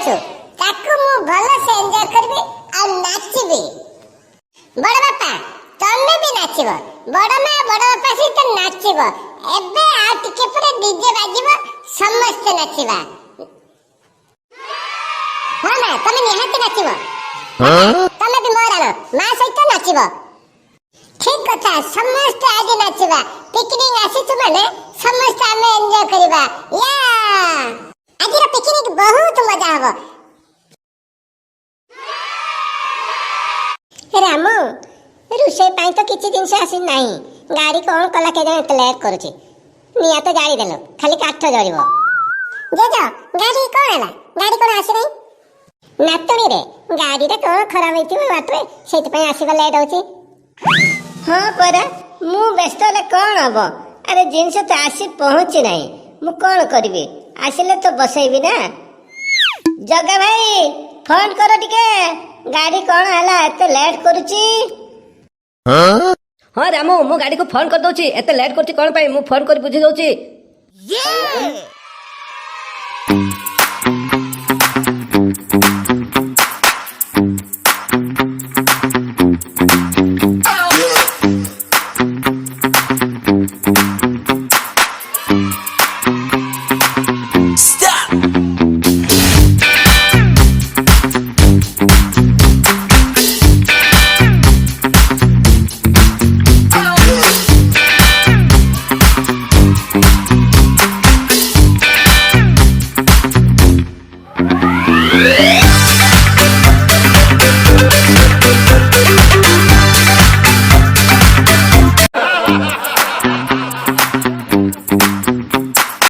ଆସୁ ତାକୁ ମୁଁ ଭଲ ସେ ଏନ୍ଜୟ କରିବି ଆଉ ନାଚିବି। ବଡ଼ ବାପା ତମେ ବି ନାଚିବ, ବଡ଼ ମା ବଡ଼ ବାପା ସହିତ ନାଚିବ। ଏବେ ଆଉ ଟିକେ ପରେ ଡିଜେ ବାଜିବ, ସମସ୍ତେ ନାଚିବା। ହଁ ମା ତମେ ନିହାତି ନାଚିବ, ତମେ ବି ମୋର ମା ସହିତ ନାଚିବ। ଠିକ କଥା, ସମସ୍ତେ ଆଜି ନାଚିବା। ପିକନିକ ଆସିଛୁ ମାନେ ସମସ୍ତେ ଆମେ ଏନ୍ଜୟ କରିବା। ଆଜିର ପିକନିକ ବହୁତ ମଜା ହବ। ରାମ ରୋଷେଇ ପାଇଁ ତ କିଛି ଜିନିଷ ଆସି ନାହିଁ। ଗାଡି କଣ କଲା କେଜାଣି ଏତେ ଲେଟ୍ କରୁଛି। ନିଆଁ ତ ଜାଳି ଦେଲ, ଖାଲି କାଠ ଜଳିବ। ଜେଜ ଗାଡି କଣ ହେଲା? ଗାଡି କଣ ଆସି ନାହିଁ? ନାତୁଣୀରେ ଗାଡିରେ କଣ ଖରାପ ହେଇଥିବ ବାଟରେ, ସେଇଥିପାଇଁ ଆସିବା ଲେଟ୍ ହଉଛି। ହଁ ପରା, ମୁଁ ବ୍ୟସ୍ତ ହେଲେ କଣ ହବ? ଆରେ ଜିନିଷ ତ ଆସି ପହଞ୍ଚି ନାହିଁ, ମୁଁ କଣ କରିବି? ଆସିଲେ ତ ବସେଇବି ନା। ଜଗା ଭାଇ ଫୋନ କର ଟିକେ, ଗାଡି କଣ ହେଲା ଏତେ ଲେଟ୍ କରୁଛି? ହଁ ରାମୁ, ମୁଁ ଗାଡିକୁ ଫୋନ କରିଦଉଛି। ଏତେ ଲେଟ୍ କରୁଛି କଣ ପାଇଁ? ମୁଁ ଫୋନ କରି ବୁଝି ଦଉଛି।